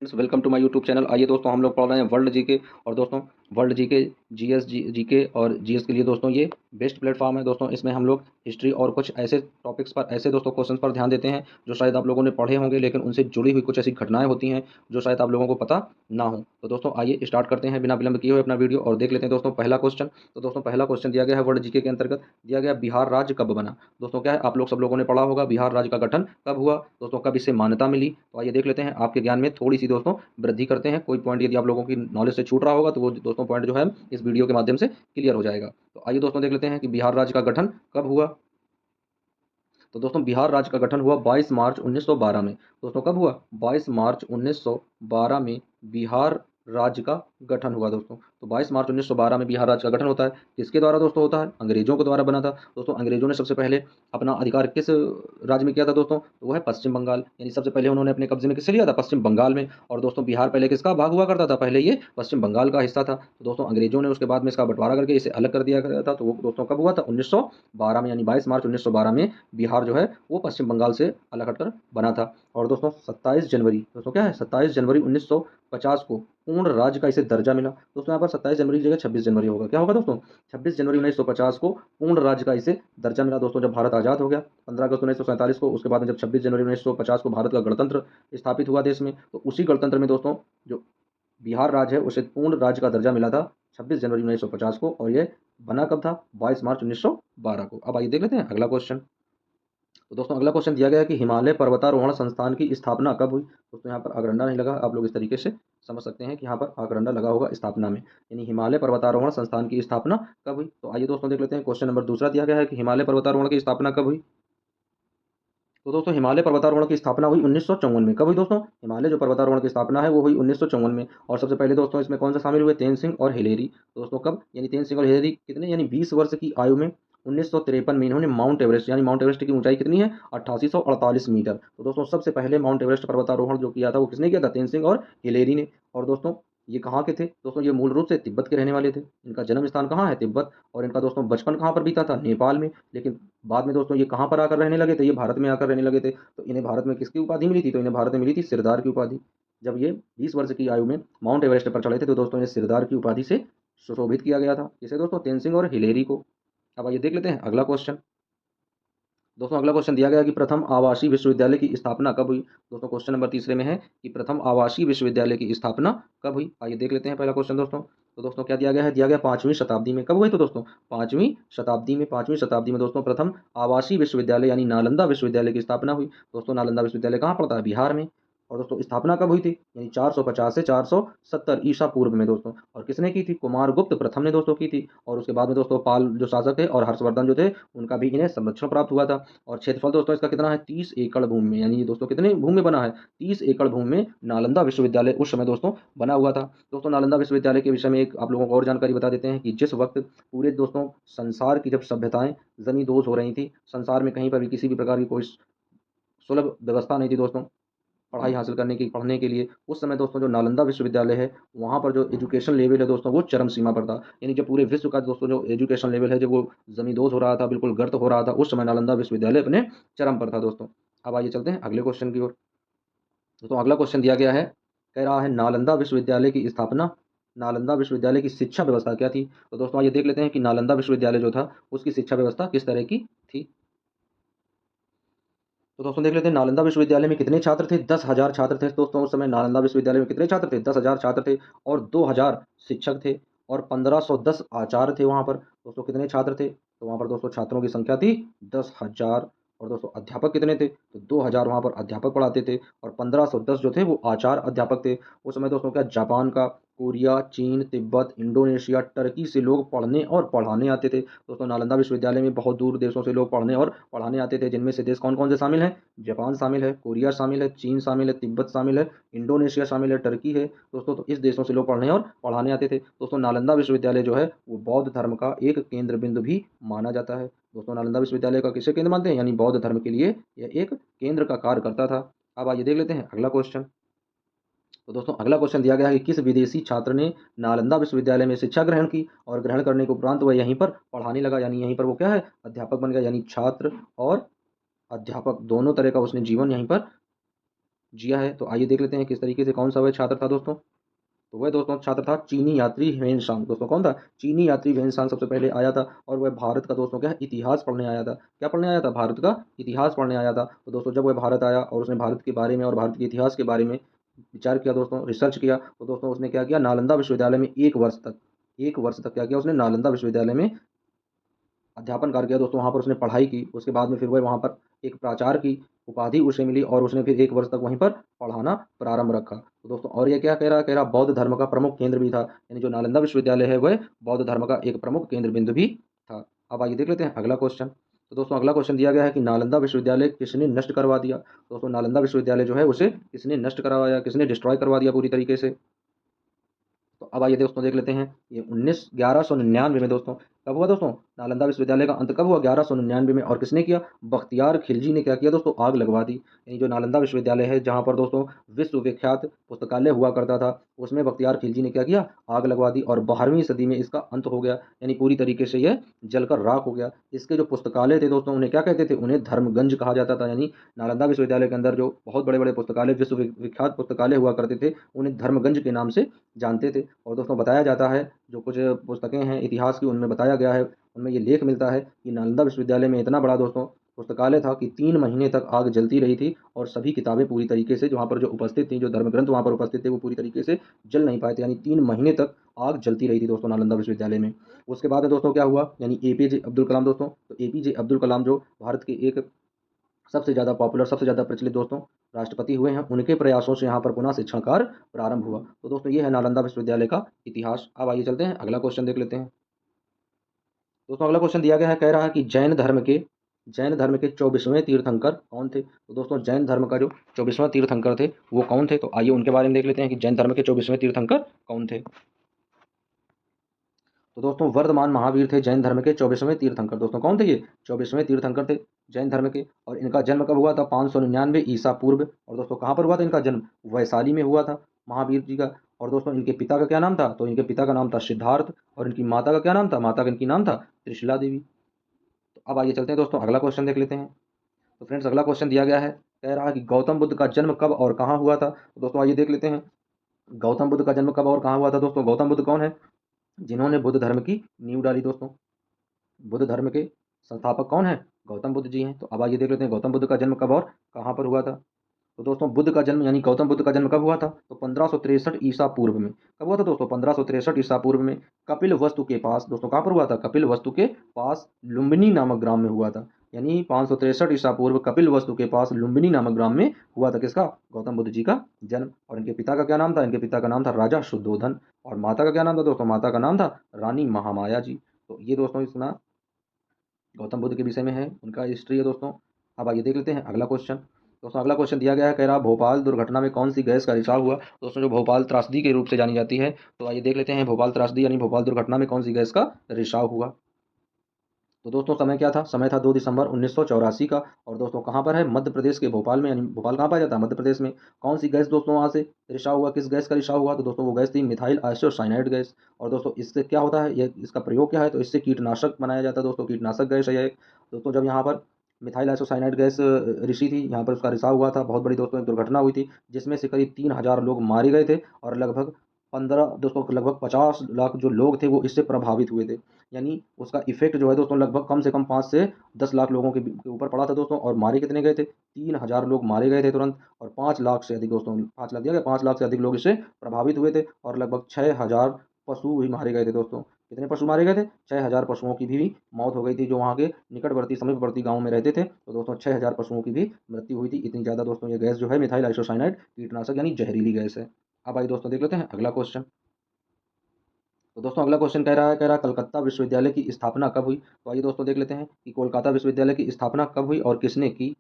Welcome to my YouTube channel. आइए दोस्तों, हम लोग पढ़ रहे हैं वर्ल्ड जीके। और दोस्तों, वर्ल्ड जीके, जीएस जीके और जीएस के लिए दोस्तों ये बेस्ट प्लेटफॉर्म है। दोस्तों, इसमें हम लोग हिस्ट्री और कुछ ऐसे टॉपिक्स पर, ऐसे दोस्तों क्वेश्चन पर ध्यान देते हैं जो शायद आप लोगों ने पढ़े होंगे, लेकिन उनसे जुड़ी हुई कुछ ऐसी घटनाएं होती हैं जो शायद आप लोगों को पता ना हो। तो दोस्तों आइए स्टार्ट करते हैं बिना विलंब किए हुए अपना वीडियो और देख लेते हैं दोस्तों पहला क्वेश्चन। तो दोस्तों पहला क्वेश्चन दिया गया है वर्ल्ड जीके के अंतर्गत, दिया गया बिहार राज्य कब बना। दोस्तों क्या है, आप लोग सब लोगों ने पढ़ा होगा बिहार राज्य का गठन कब हुआ, दोस्तों कब इसे मान्यता मिली। तो आइए देख लेते हैं, आपके ज्ञान में थोड़ी सी दोस्तों वृद्धि करते हैं। कोई पॉइंट यदि आप लोगों की नॉलेज से छूट रहा होगा तो वो दोस्तों पॉइंट जो है इस वीडियो के माध्यम से क्लियर हो जाएगा। तो आइए दोस्तों देख लेते हैं कि बिहार राज्य का गठन कब हुआ। तो दोस्तों बिहार राज्य का गठन हुआ 22 मार्च 1912 में। दोस्तों कब हुआ, 22 मार्च 1912 में बिहार राज्य का गठन हुआ दोस्तों। तो 22 मार्च 1912 में बिहार राज्य का गठन होता है। किसके द्वारा दोस्तों होता है, अंग्रेजों के द्वारा बना था। दोस्तों अंग्रेजों ने सबसे पहले अपना अधिकार किस राज्य में किया था दोस्तों, तो वो है पश्चिम बंगाल। यानी सबसे पहले उन्होंने अपने कब्जे में किसे लिया था, पश्चिम बंगाल में। और दोस्तों बिहार पहले किसका भाग हुआ करता था, पहले ये पश्चिम बंगाल का हिस्सा था। तो दोस्तों अंग्रेजों ने उसके बाद में इसका बंटवारा करके इसे अलग कर दिया गया था। तो वो दोस्तों कब हुआ था, 1912 में, यानी 22 मार्च 1912 में बिहार जो है वो पश्चिम बंगाल से अलग हटकर बना था। और दोस्तों 27 जनवरी, दोस्तों क्या है, 27 जनवरी 1950 को पूर्ण राज्य का इसे दर्जा मिला। दोस्तों यहाँ पर 27 जनवरी की जगह 26 जनवरी होगा, क्या होगा दोस्तों, 26 जनवरी 1950 को पूर्ण राज्य का इसे दर्जा मिला। दोस्तों जब भारत आज़ाद हो गया 15 अगस्त 1947 को, उसके बाद में जब 26 जनवरी 1950 को भारत का गणतंत्र स्थापित हुआ देश में, तो उसी गणतंत्र में दोस्तों जो बिहार राज्य है उसे पूर्ण राज्य का दर्जा मिला था 26 जनवरी 1950 को। और ये बना कब था, 22 मार्च 1912 को। अब आइए देख लेते हैं अगला क्वेश्चन। तो दोस्तों अगला क्वेश्चन दिया गया है कि हिमालय पर्वतारोहण संस्थान की स्थापना कब हुई। दोस्तों यहाँ पर अग्रंडा नहीं लगा, आप लोग इस तरीके से समझ सकते हैं कि यहाँ पर अग्रंडा लगा होगा स्थापना में, यानी हिमालय पर्वतारोहण संस्थान की स्थापना कब हुई। तो आइए दोस्तों देख लेते हैं, क्वेश्चन नंबर दूसरा दिया गया है कि हिमालय पर्वतारोहण की स्थापना कब हुई। तो दोस्तों हिमालय पर्वतारोहण की स्थापना हुई 1954 में। कब हुई दोस्तों, हिमालय जो पर्वतारोहण की स्थापना है वो हुई 1954 में। और सबसे पहले दोस्तों इसमें कौन सा शामिल हुए, तेन सिंह और हिलेरी। दोस्तों कब, यानी तेन सिंह और हिलेरी कितने, यानी 20 वर्ष की आयु में 1953 में इन्होंने माउंट एवरेस्ट, यानी माउंट एवरेस्ट की ऊंचाई कितनी है, 8848 मीटर। तो दोस्तों सबसे पहले माउंट एवरेस्ट पर्वतारोहण जो किया था वो किसने किया था, तेन सिंह और हिलेरी ने। और दोस्तों ये कहाँ के थे दोस्तों, ये मूल रूप से तिब्बत के रहने वाले थे। इनका जन्म स्थान कहाँ है, तिब्बत। और इनका दोस्तों बचपन कहाँ पर बीता था, नेपाल में। लेकिन बाद में दोस्तों ये कहाँ पर आकर रहने लगे थे, ये भारत में आकर रहने लगे थे। तो इन्हें भारत में किसकी उपाधि मिली थी, तो इन्हें भारत में मिली थी सिरदार की उपाधि। जब ये 20 वर्ष की आयु में माउंट एवरेस्ट पर चढ़े थे तो दोस्तों इन्हें सिरदार की उपाधि से सुशोभित किया गया था। किसे दोस्तों, तेन सिंह और हिलेरी को। अब आइए देख लेते हैं अगला क्वेश्चन। दोस्तों अगला क्वेश्चन दिया गया कि प्रथम आवासीय विश्वविद्यालय की स्थापना कब हुई। दोस्तों क्वेश्चन नंबर तीसरे में है कि प्रथम आवासीय विश्वविद्यालय की स्थापना कब हुई। आइए देख लेते हैं पहला क्वेश्चन दोस्तों। तो दोस्तों क्या दिया गया है, दिया गया 5वीं शताब्दी में। कब हुई, तो दोस्तों 5वीं शताब्दी में, 5वीं शताब्दी में दोस्तों प्रथम आवासीय विश्वविद्यालय यानी नालंदा विश्वविद्यालय की स्थापना हुई। दोस्तों नालंदा विश्वविद्यालय कहाँ पड़ता है, बिहार में। और दोस्तों स्थापना कब हुई थी, यानी 450 से 470 ईसा पूर्व में दोस्तों। और किसने की थी, कुमारगुप्त प्रथम ने दोस्तों की थी। और उसके बाद में दोस्तों पाल जो शासक थे और हर्षवर्धन जो थे उनका भी इन्हें संरक्षण प्राप्त हुआ था। और क्षेत्रफल दोस्तों इसका कितना है, 30 एकड़ भूमि में, यानी ये दोस्तों कितने भूमि में बना है, 30 एकड़ भूमि में नालंदा विश्वविद्यालय उस समय दोस्तों बना हुआ था। दोस्तों नालंदा विश्वविद्यालय के विषय में एक आप लोगों को और जानकारी बता देते हैं कि जिस वक्त पूरे दोस्तों संसार की जब सभ्यताएं जमींदोज हो रही थी, संसार में कहीं पर भी किसी भी प्रकार की कोई सुलभ व्यवस्था नहीं थी दोस्तों पढ़ाई हासिल करने की, पढ़ने के लिए, उस समय दोस्तों जो नालंदा विश्वविद्यालय है वहाँ पर जो एजुकेशन लेवल है दोस्तों वो चरम सीमा पर था। यानी जब पूरे विश्व का दोस्तों जो एजुकेशन लेवल है जब वो जमींदोज हो रहा था, बिल्कुल गर्त हो रहा था, उस समय नालंदा विश्वविद्यालय अपने चरम पर था दोस्तों। अब आइए चलते हैं अगले क्वेश्चन की ओर। दोस्तों अगला क्वेश्चन दिया गया है, कह रहा है नालंदा विश्वविद्यालय की स्थापना, नालंदा विश्वविद्यालय की शिक्षा व्यवस्था क्या थी। तो दोस्तों आइए देख लेते हैं कि नालंदा विश्वविद्यालय जो था उसकी शिक्षा व्यवस्था किस तरह की थी। तो दोस्तों देख लेते हैं नालंदा विश्वविद्यालय में कितने छात्र थे, 10,000 छात्र थे दोस्तों। उस समय नालंदा विश्वविद्यालय में कितने छात्र थे, 10,000 छात्र थे। और 2,000 शिक्षक थे और 1510 आचार्य थे वहाँ पर। दोस्तों कितने छात्र थे, तो वहाँ पर दोस्तों छात्रों की संख्या थी 10,000। और दोस्तों अध्यापक कितने थे, तो 2,000 वहाँ पर अध्यापक पढ़ाते थे। और 1510 जो थे वो आचार्य अध्यापक थे। उस समय दोस्तों क्या जापान का, कोरिया, चीन, तिब्बत, इंडोनेशिया, टर्की से लोग पढ़ने और पढ़ाने आते थे। दोस्तों नालंदा विश्वविद्यालय में बहुत दूर देशों से लोग पढ़ने और पढ़ाने आते थे, जिनमें से देश कौन कौन से शामिल हैं, जापान शामिल है, कोरिया शामिल है, चीन शामिल है, तिब्बत शामिल है, इंडोनेशिया शामिल है, टर्की है दोस्तों। तो इस देशों से लोग पढ़ने और पढ़ाने आते थे दोस्तों। नालंदा विश्वविद्यालय जो है वो बौद्ध धर्म का एक केंद्र बिंदु भी माना जाता है। दोस्तों नालंदा विश्वविद्यालय का किसे केंद्र मानते हैं, यानी बौद्ध धर्म के लिए यह एक केंद्र का कार्य करता था। अब आइए देख लेते हैं अगला क्वेश्चन। तो दोस्तों अगला क्वेश्चन दिया गया है कि किस विदेशी छात्र ने नालंदा विश्वविद्यालय में शिक्षा ग्रहण की और ग्रहण करने के उपरांत वह यहीं पर पढ़ाने लगा, यानी यहीं पर वो क्या है, अध्यापक बन गया। यानी छात्र और अध्यापक दोनों तरह का उसने जीवन यहीं पर जिया है। तो आइए देख लेते हैं किस तरीके से कौन सा वह छात्र था दोस्तों। तो वह दोस्तों छात्र था चीनी यात्री ह्वेनसांग। दोस्तों कौन था? चीनी यात्री ह्वेनसांग सबसे पहले आया था और वह भारत का दोस्तों क्या है, इतिहास पढ़ने आया था। क्या पढ़ने आया था? भारत का इतिहास पढ़ने आया था। तो दोस्तों जब वह भारत आया और उसने भारत के बारे में और भारत के इतिहास के बारे में विचार किया दोस्तों, रिसर्च किया, तो दोस्तों उसने क्या किया, नालंदा विश्वविद्यालय में 1 वर्ष तक क्या किया उसने, नालंदा विश्वविद्यालय में अध्यापन कार्य किया दोस्तों। वहाँ पर उसने पढ़ाई की। उसके बाद में फिर वह वहाँ पर एक प्राचार्य की उपाधि उसे मिली और उसने फिर 1 वर्ष तक वहीं पर पढ़ाना प्रारंभ रखा। तो दोस्तों और ये क्या कह रहा बौद्ध धर्म का प्रमुख केंद्र भी था। यानी जो नालंदा विश्वविद्यालय है वह बौद्ध धर्म का एक प्रमुख केंद्र बिंदु भी था। अब आइए देख लेते हैं अगला क्वेश्चन। तो दोस्तों अगला क्वेश्चन दिया गया है कि नालंदा विश्वविद्यालय किसने नष्ट करवा दिया। दोस्तों नालंदा विश्वविद्यालय जो है उसे किसने नष्ट करवाया, किसने डिस्ट्रॉय करवा दिया पूरी तरीके से। तो अब आइए दोस्तों देख लेते हैं ये 1199 में दोस्तों कब हुआ दोस्तों, नालंदा विश्वविद्यालय का अंत कब हुआ, 1199 में। और किसने किया, बख्तियार खिलजी ने क्या किया दोस्तों, आग लगवा दी। यानी जो नालंदा विश्वविद्यालय है जहाँ पर दोस्तों विश्वविख्यात पुस्तकालय हुआ करता था, उसमें बख्तियार खिलजी ने क्या किया, आग लगवा दी और 12वीं सदी में इसका अंत हो गया। यानी पूरी तरीके से यह जलकर राख हो गया। इसके जो पुस्तकालय थे दोस्तों उन्हें क्या कहते थे, उन्हें धर्मगंज कहा जाता था। यानी नालंदा विश्वविद्यालय के अंदर जो बहुत बड़े बड़े पुस्तकालय, विश्वविख्यात पुस्तकालय हुआ करते थे, उन्हें धर्मगंज के नाम से जानते थे। और दोस्तों बताया जाता है, जो कुछ पुस्तकें हैं इतिहास की उनमें बताया गया है, उनमें ये लेख मिलता है कि नालंदा विश्वविद्यालय में इतना बड़ा दोस्तों पुस्तकालय था कि 3 महीने तक आग जलती रही थी और सभी किताबें पूरी तरीके से, जो वहाँ पर जो उपस्थित थी, जो धर्म ग्रंथ वहाँ पर उपस्थित थे, वो पूरी तरीके से जल नहीं पाए थे। यानी 3 महीने तक आग जलती रही थी दोस्तों नालंदा विश्वविद्यालय में। उसके बाद में दोस्तों क्या हुआ, यानी एपीजे अब्दुल कलाम दोस्तों, तो एपीजे अब्दुल कलाम जो भारत के एक सबसे ज़्यादा पॉपुलर, सबसे ज़्यादा प्रचलित दोस्तों राष्ट्रपति हुए हैं, उनके प्रयासों से यहाँ पर पुनः शिक्षण कार्य प्रारंभ हुआ। तो दोस्तों ये है नालंदा विश्वविद्यालय का इतिहास। अब आइए चलते हैं अगला क्वेश्चन देख लेते हैं। दोस्तों अगला क्वेश्चन दिया गया है, कह रहा है कि जैन धर्म के 24वें तीर्थंकर कौन थे। तो दोस्तों जैन धर्म का जो 24वां तीर्थंकर थे वो कौन थे, तो आइए उनके बारे में देख लेते हैं कि जैन धर्म के 24वें तीर्थंकर कौन थे। तो दोस्तों वर्धमान महावीर थे जैन धर्म के 24वें तीर्थंकर। दोस्तों कौन थे ये, 24वें तीर्थंकर थे जैन धर्म के। और इनका जन्म कब हुआ था, 599 ईसा पूर्व। और दोस्तों कहाँ पर हुआ था इनका जन्म, वैशाली में हुआ था महावीर जी का। और दोस्तों इनके पिता का क्या नाम था, तो इनके पिता का नाम था सिद्धार्थ। और इनकी माता का क्या नाम था, माता का इनकी नाम था त्रिशिला देवी। तो अब आइए चलते हैं दोस्तों अगला क्वेश्चन देख लेते हैं। तो फ्रेंड्स अगला क्वेश्चन दिया गया है, कह रहा है कि गौतम बुद्ध का जन्म कब और कहाँ हुआ था। तो दोस्तों आइए देख लेते हैं गौतम बुद्ध का जन्म कब और कहाँ हुआ था। दोस्तों गौतम बुद्ध कौन है, जिन्होंने बुद्ध धर्म की नींव डाली दोस्तों। बुद्ध धर्म के संस्थापक कौन है, गौतम बुद्ध जी हैं। तो अब आइए देख लेते हैं गौतम बुद्ध का जन्म कब और कहाँ पर हुआ था। तो दोस्तों बुद्ध का जन्म यानी गौतम बुद्ध का जन्म कब हुआ था, तो 1563 ईसा पूर्व में। कब हुआ था दोस्तों, 1563 ईसा पूर्व में कपिल वस्तु के पास। दोस्तों कहाँ पर हुआ था, कपिल वस्तु के पास लुम्बिनी नामक ग्राम में हुआ था। यानी 563 ईसा पूर्व कपिल वस्तु के पास लुम्बिनी नामक ग्राम में हुआ था किसका, गौतम बुद्ध जी का जन्म। और इनके पिता का क्या नाम था, इनके पिता का नाम था राजा शुद्धोधन। और माता का क्या नाम था दोस्तों, माता का नाम था रानी महामाया जी। तो ये दोस्तों इतना गौतम बुद्ध के विषय में है, उनका हिस्ट्री है दोस्तों। अब आइए देख लेते हैं अगला क्वेश्चन। दोस्तों अगला क्वेश्चन दिया गया है, कह रहा भोपाल दुर्घटना में कौन सी गैस का रिसाव हुआ। दोस्तों जो भोपाल त्रासदी के रूप से जानी जाती है, तो आइए देख लेते हैं भोपाल त्रासदी यानी भोपाल दुर्घटना में कौन सी गैस का रिसाव हुआ। तो दोस्तों समय क्या था, समय था 2 दिसंबर 1984 का। और दोस्तों कहाँ पर है, मध्य प्रदेश के भोपाल में। यानी भोपाल कहाँ पाया जाता है, मध्य प्रदेश में। कौन सी गैस दोस्तों वहाँ से रिसाव हुआ, किस गैस का रिसाव हुआ, तो दोस्तों वो गैस थी मिथाइल आइसोसाइनाइड गैस। और दोस्तों इससे क्या होता है, ये इसका प्रयोग क्या है, तो इससे कीटनाशक बनाया जाता है दोस्तों, कीटनाशक गैस है यह एक। दोस्तों जब यहाँ पर मिथाइल आइसोसाइनाइड गैस ऋषि थी, यहाँ पर उसका रिसाव हुआ था, बहुत बड़ी दोस्तों एक दुर्घटना हुई थी, जिसमें से करीब 3000 लोग मारे गए थे और लगभग 15 दोस्तों लगभग 50 लाख जो लोग थे वो इससे प्रभावित हुए थे। यानी उसका इफेक्ट जो है दोस्तों लगभग कम से कम 5 से 10 लाख लोगों के ऊपर पड़ा था दोस्तों। और मारे कितने गए थे, 3000 लोग मारे गए थे तुरंत। और 5 लाख से अधिक दोस्तों, 5 लाख दिया गया, 5 लाख से अधिक लोग इससे प्रभावित हुए थे। और लगभग 6000 पशु भी मारे गए थे दोस्तों। कितने पशु मारे गए थे, 6000 पशुओं की भी मौत हो गई थी, जो वहाँ के निकटवर्ती समीपवर्ती गाँव में रहते थे। तो दोस्तों 6000 पशुओं की भी मृत्यु हुई थी। इतनी ज़्यादा दोस्तों ये गैस जो है मिथाइल आइसोसाइनाइड कीटनाशक यानी जहरीली गैस है। अब आइए दोस्तों देख लेते हैं अगला क्वेश्चन। तो दोस्तों अगला क्वेश्चन कह रहा है कलकत्ता विश्वविद्यालय की स्थापना कब हुई। तो आइए दोस्तों देख लेते हैं कि कोलकाता विश्वविद्यालय की स्थापना कब हुई और किसने की।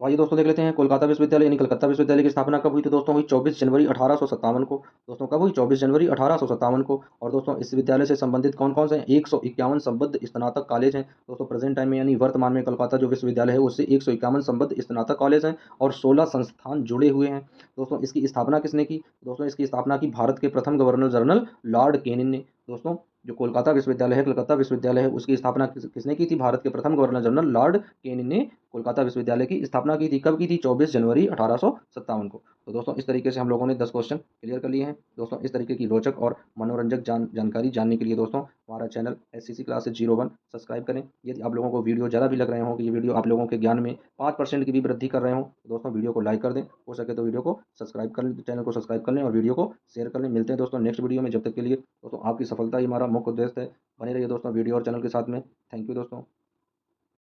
तो आइए दोस्तों देख लेते हैं कोलकाता विश्वविद्यालय यानी कलकत्ता विश्वविद्यालय की स्थापना कब हुई। तो दोस्तों हुई 24 जनवरी 1857 को। दोस्तों कब हुई, 24 जनवरी 1857 को। और दोस्तों इस विद्यालय से संबंधित कौन कौन से हैं, 151 संबद्ध स्नातक कॉलेज हैं दोस्तों। प्रेजेंट टाइम में यानी वर्तमान में कोलकाता जो विश्वविद्यालय है उससे 151 संबद्ध स्नातक कॉलेज हैं और 16 संस्थान जुड़े हुए हैं। दोस्तों इसकी स्थापना किसने की, दोस्तों इसकी स्थापना की भारत के प्रथम गवर्नर जनरल लॉर्ड केनिन ने। दोस्तों जो कोलकाता विश्वविद्यालय है, कलकत्ता विश्वविद्यालय है, उसकी स्थापना किसने की थी? भारत के प्रथम गवर्नर जनरल लॉर्ड केनी ने कोलकाता विश्वविद्यालय की स्थापना की थी। कब की थी? 24 जनवरी 1857 को। तो दोस्तों इस तरीके से हम लोगों ने 10 क्वेश्चन क्लियर कर लिए हैं। दोस्तों इस तरीके की रोचक और मनोरंजक जानकारी जानने के लिए दोस्तों हमारा चैनल SCC क्लासेस 01 सब्सक्राइब करें। यदि आप लोगों को वीडियो ज़रा भी लग रहे हो कि ये वीडियो आप लोगों के ज्ञान में 5% की भी वृद्धि कर रहे हो, तो दोस्तों वीडियो को लाइक कर दें, हो सके तो वीडियो को सब्सक्राइब कर लें, चैनल को सब्सक्राइब कर लें और वीडियो को शेयर कर लें। मिलते हैं दोस्तों नेक्स्ट वीडियो में, जब तक के लिए दोस्तों आपकी सफलता ही हमारा मुख्य उद्देश्य है। बने रहिए दोस्तों वीडियो और चैनल के साथ में। थैंक यू दोस्तों।